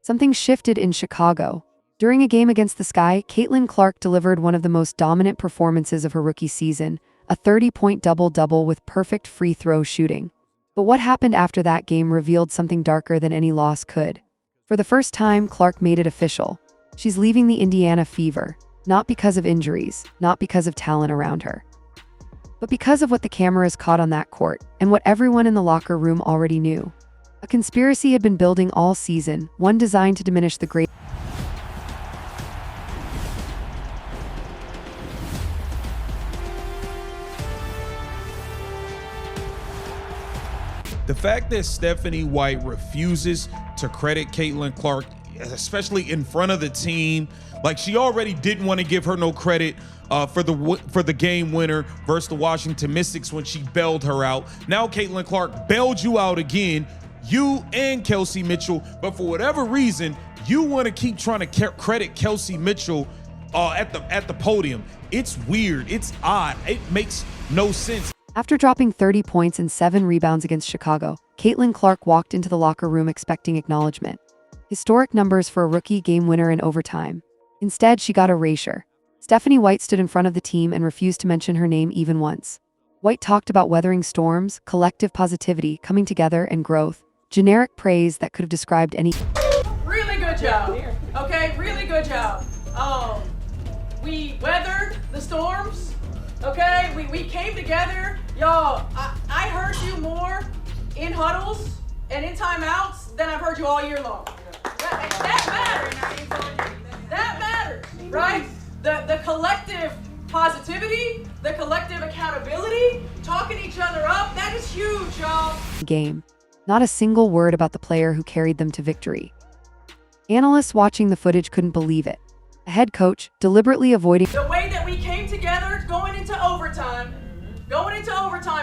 Something shifted in Chicago. During a game against the Sky, Caitlin Clark delivered one of the most dominant performances of her rookie season, a 30-point double-double with perfect free throw shooting. But what happened after that game revealed something darker than any loss could. For the first time, Clark made it official. She's leaving the Indiana Fever, not because of injuries, not because of talent around her, but because of what the cameras caught on that court and what everyone in the locker room already knew. A conspiracy had been building all season, one designed to diminish the great. The fact that Stephanie White refuses to credit Caitlin Clark, especially in front of the team, like she already didn't want to give her no credit for the game winner versus the Washington Mystics when she bailed her out. Now Caitlin Clark bailed you out again, you and Kelsey Mitchell, but for whatever reason, you want to keep trying to credit Kelsey Mitchell at the podium. It's weird. It's odd. It makes no sense. After dropping 30 points and 7 rebounds against Chicago, Caitlin Clark walked into the locker room expecting acknowledgement. Historic numbers for a rookie game winner in overtime. Instead, she got erasure. Stephanie White stood in front of the team and refused to mention her name even once. White talked about weathering storms, collective positivity, coming together, and growth. Generic praise that could have described any. Really good job. Okay, really good job. We weathered the storms. Okay, we came together. Y'all, I heard you more in huddles and in timeouts than I've heard you all year long. That matters. That matters, right? The collective positivity, the collective accountability, talking each other up, that is huge, y'all. Game. Not a single word about the player who carried them to victory. Analysts watching the footage couldn't believe it. A head coach deliberately avoiding the way that we came together, going into overtime,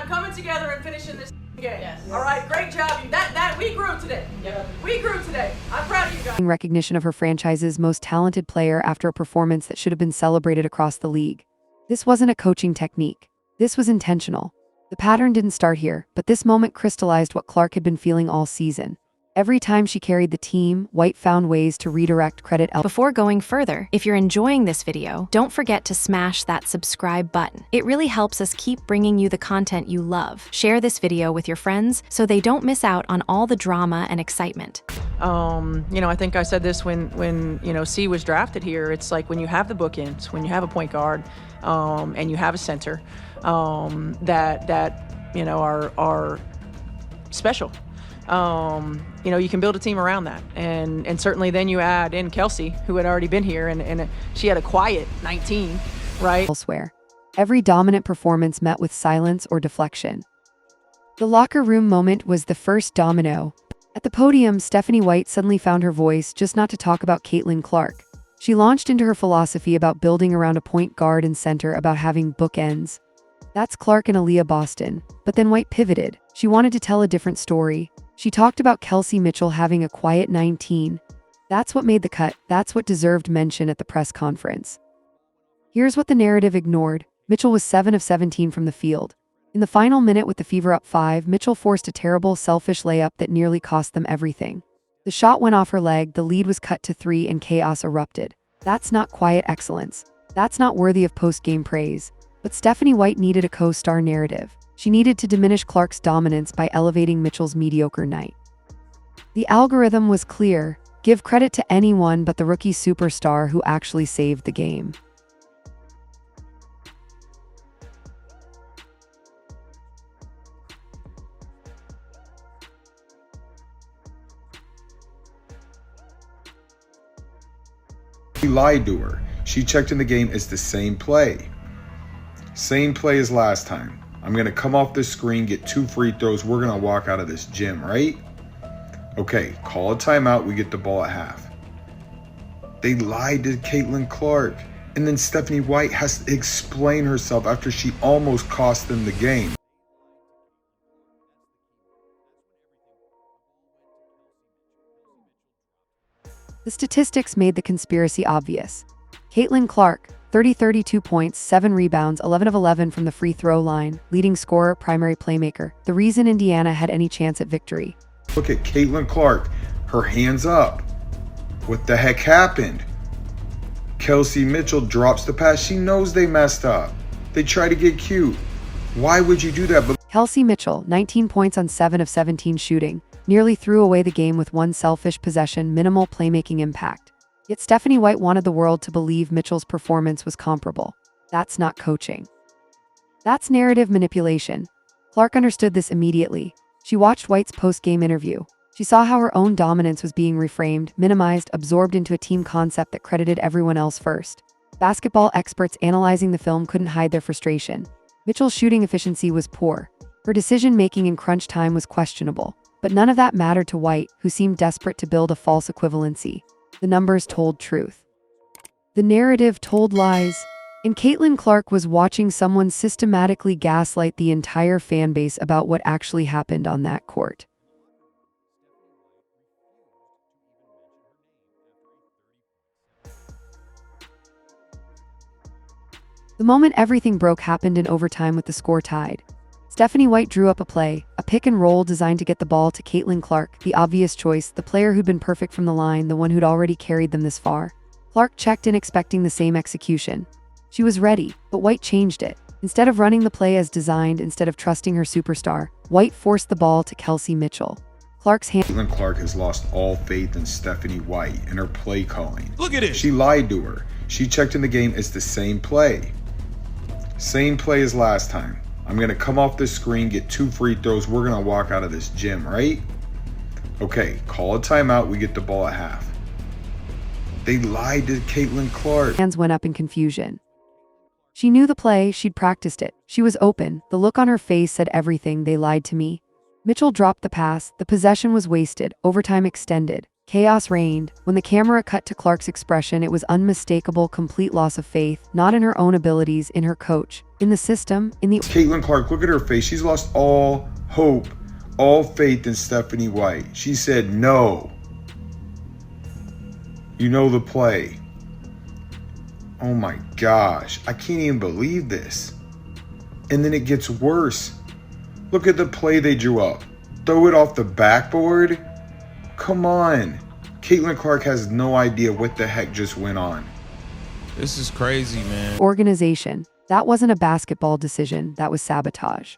coming together and finishing this game. Yes. All right, great job. That we grew today. Yeah. We grew today. I'm proud of you guys. Recognition of her franchise's most talented player after a performance that should have been celebrated across the league. This wasn't a coaching technique. This was intentional. The pattern didn't start here, but this moment crystallized what Clark had been feeling all season. Every time she carried the team, White found ways to redirect credit. Before going further, if you're enjoying this video, don't forget to smash that subscribe button. It really helps us keep bringing you the content you love. Share this video with your friends so they don't miss out on all the drama and excitement. I think I said this when C was drafted here. It's like when you have the bookends, when you have a point guard, and you have a center, that are special. You can build a team around that. And certainly then you add in Kelsey, who had already been here, and she had a quiet 19, right? Elsewhere, every dominant performance met with silence or deflection. The locker room moment was the first domino. At the podium, Stephanie White suddenly found her voice, just not to talk about Caitlin Clark. She launched into her philosophy about building around a point guard and center, about having bookends. That's Clark and Aliyah Boston. But then White pivoted. She wanted to tell a different story. She talked about Kelsey Mitchell having a quiet 19. That's what made the cut. That's what deserved mention at the press conference. Here's what the narrative ignored. Mitchell was 7 of 17 from the field. In the final minute with the Fever up 5, Mitchell forced a terrible, selfish layup that nearly cost them everything. The shot went off her leg, the lead was cut to 3, and chaos erupted. That's not quiet excellence. That's not worthy of post-game praise. But Stephanie White needed a co-star narrative. She needed to diminish Clark's dominance by elevating Mitchell's mediocre night. The algorithm was clear. Give credit to anyone but the rookie superstar who actually saved the game. She lied to her. She checked in the game. It's the same play. Same play as last time. I'm going to come off this screen, get 2 free throws. We're going to walk out of this gym, right? Okay, call a timeout. We get the ball at half. They lied to Caitlin Clark. And then Stephanie White has to explain herself after she almost cost them the game. The statistics made the conspiracy obvious. Caitlin Clark, 32 points, 7 rebounds, 11 of 11 from the free throw line, leading scorer, primary playmaker, the reason Indiana had any chance at victory. Look at Caitlin Clark, her hands up. What the heck happened? Kelsey Mitchell drops the pass. She knows they messed up. They try to get cute. Why would you do that? But Kelsey Mitchell, 19 points on 7 of 17 shooting, nearly threw away the game with one selfish possession, minimal playmaking impact. Yet Stephanie White wanted the world to believe Mitchell's performance was comparable. That's not coaching. That's narrative manipulation. Clark understood this immediately. She watched White's post-game interview. She saw how her own dominance was being reframed, minimized, absorbed into a team concept that credited everyone else first. Basketball experts analyzing the film couldn't hide their frustration. Mitchell's shooting efficiency was poor. Her decision-making in crunch time was questionable. But none of that mattered to White, who seemed desperate to build a false equivalency. The numbers told truth. The narrative told lies. And Caitlin Clark was watching someone systematically gaslight the entire fan base about what actually happened on that court. The moment everything broke happened in overtime with the score tied. Stephanie White drew up a play, a pick and roll designed to get the ball to Caitlin Clark, the obvious choice, the player who'd been perfect from the line, the one who'd already carried them this far. Clark checked in expecting the same execution. She was ready, but White changed it. Instead of running the play as designed, instead of trusting her superstar, White forced the ball to Kelsey Mitchell. Clark's hand. Caitlin Clark has lost all faith in Stephanie White and her play calling. Look at it. She lied to her. She checked in the game as the same play. Same play as last time. I'm going to come off this screen, get 2 free throws. We're going to walk out of this gym, right? Okay, call a timeout. We get the ball at half. They lied to Caitlin Clark. Hands went up in confusion. She knew the play, she'd practiced it. She was open. The look on her face said everything. They lied to me. Mitchell dropped the pass. The possession was wasted. Overtime extended. Chaos reigned. When the camera cut to Clark's expression, it was unmistakable, complete loss of faith, not in her own abilities, in her coach, in the system, in the... Caitlin Clark, look at her face. She's lost all hope, all faith in Stephanie White. She said no. You know the play. Oh my gosh, I can't even believe this. And then it gets worse. Look at the play they drew up. Throw it off the backboard? Come on. Caitlin Clark has no idea what the heck just went on. This is crazy, man. Organization. That wasn't a basketball decision. That was sabotage.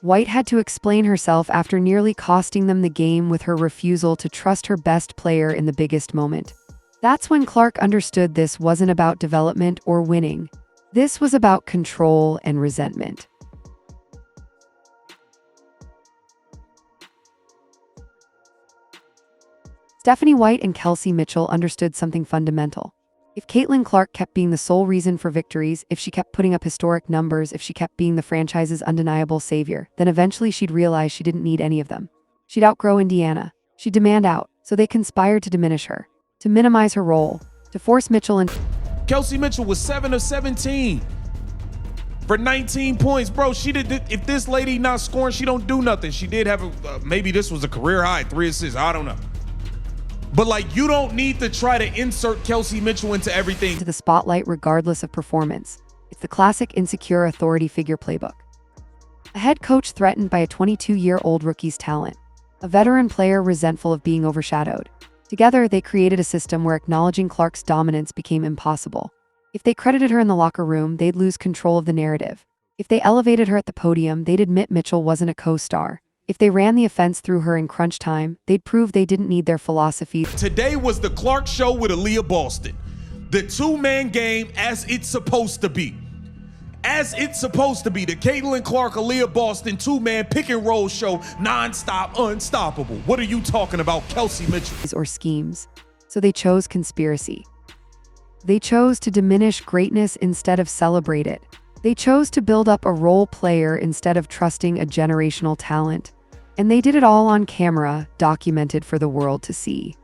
White had to explain herself after nearly costing them the game with her refusal to trust her best player in the biggest moment. That's when Clark understood this wasn't about development or winning. This was about control and resentment. Stephanie White and Kelsey Mitchell understood something fundamental. If Caitlin Clark kept being the sole reason for victories, if she kept putting up historic numbers, if she kept being the franchise's undeniable savior, then eventually she'd realize she didn't need any of them. She'd outgrow Indiana. She'd demand out, so they conspired to diminish her, to minimize her role, to force Mitchell and... Kelsey Mitchell was 7 of 17 for 19 points. Bro, she did. If this lady not scoring, she don't do nothing. She did have maybe this was a career high, 3 assists. I don't know. But like, you don't need to try to insert Kelsey Mitchell into everything. To the spotlight regardless of performance. It's the classic insecure authority figure playbook. A head coach threatened by a 22-year-old rookie's talent. A veteran player resentful of being overshadowed. Together, they created a system where acknowledging Clark's dominance became impossible. If they credited her in the locker room, they'd lose control of the narrative. If they elevated her at the podium, they'd admit Mitchell wasn't a co-star. If they ran the offense through her in crunch time, they'd prove they didn't need their philosophy. Today was the Clark Show with Aliyah Boston. The 2-man game as it's supposed to be. As it's supposed to be. The Caitlin Clark, Aliyah Boston 2-man pick and roll show, non-stop, unstoppable. What are you talking about, Kelsey Mitchell? Or schemes. So they chose conspiracy. They chose to diminish greatness instead of celebrate it. They chose to build up a role player instead of trusting a generational talent. And they did it all on camera, documented for the world to see.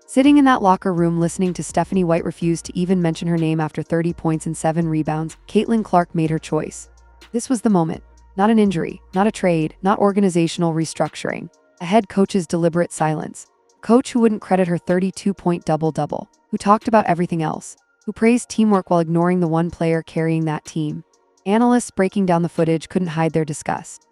Sitting in that locker room listening to Stephanie White refuse to even mention her name after 30 points and 7 rebounds, Caitlin Clark made her choice. This was the moment. Not an injury, not a trade, not organizational restructuring. A head coach's deliberate silence. A coach who wouldn't credit her 32-point double-double, who talked about everything else, who praised teamwork while ignoring the one player carrying that team. Analysts breaking down the footage couldn't hide their disgust.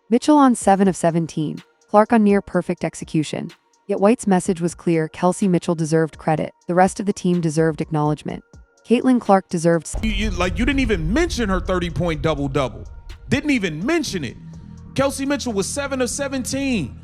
Mitchell on 7 of 17, Clark on near-perfect execution. Yet White's message was clear: Kelsey Mitchell deserved credit. The rest of the team deserved acknowledgement. Caitlin Clark deserved... You didn't even mention her 30-point double-double. Didn't even mention it. Kelsey Mitchell was 7 of 17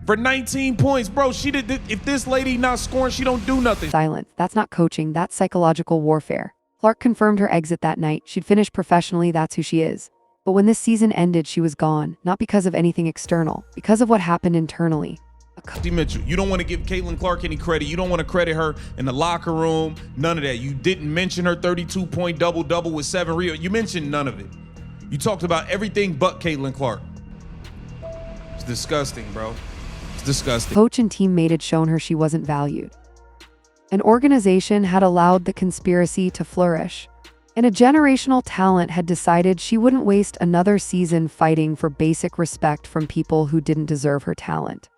for 19 points. Bro, if this lady not scoring, she don't do nothing. Silence. That's not coaching, that's psychological warfare. Clark confirmed her exit that night. She'd finished professionally, that's who she is. But when this season ended, she was gone. Not because of anything external, because of what happened internally. Kelsey Mitchell, you don't want to give Caitlin Clark any credit. You don't want to credit her in the locker room. None of that. You didn't mention her 32-point double-double with 7 rebounds. You mentioned none of it. You talked about everything but Caitlin Clark. It's disgusting, bro. It's disgusting. Coach and teammate had shown her she wasn't valued. An organization had allowed the conspiracy to flourish. And a generational talent had decided she wouldn't waste another season fighting for basic respect from people who didn't deserve her talent.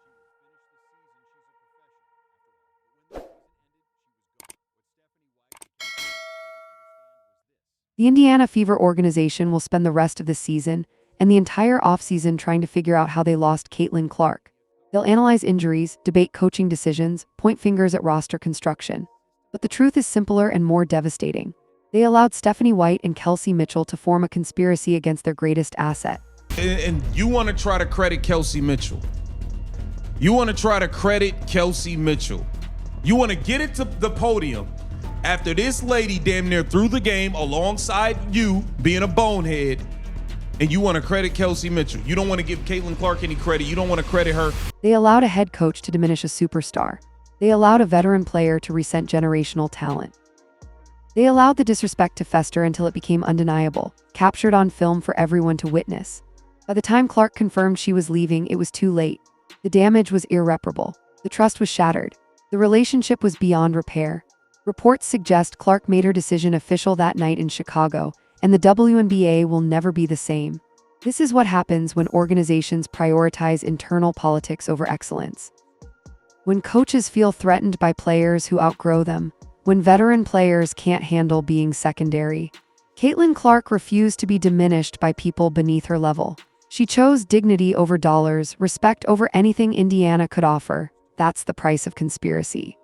The Indiana Fever organization will spend the rest of the season and the entire offseason trying to figure out how they lost Caitlin Clark. They'll analyze injuries, debate coaching decisions, point fingers at roster construction. But the truth is simpler and more devastating. They allowed Stephanie White and Kelsey Mitchell to form a conspiracy against their greatest asset. And you want to try to credit Kelsey Mitchell. You want to try to credit Kelsey Mitchell. You want to get it to the podium after this lady damn near threw the game alongside you being a bonehead, and you want to credit Kelsey Mitchell. You don't want to give Caitlin Clark any credit. You don't want to credit her. They allowed a head coach to diminish a superstar. They allowed a veteran player to resent generational talent. They allowed the disrespect to fester until it became undeniable, captured on film for everyone to witness. By the time Clark confirmed she was leaving, it was too late. The damage was irreparable. The trust was shattered. The relationship was beyond repair. Reports suggest Clark made her decision official that night in Chicago, and the WNBA will never be the same. This is what happens when organizations prioritize internal politics over excellence. When coaches feel threatened by players who outgrow them, when veteran players can't handle being secondary. Caitlin Clark refused to be diminished by people beneath her level. She chose dignity over dollars, respect over anything Indiana could offer. That's the price of conspiracy.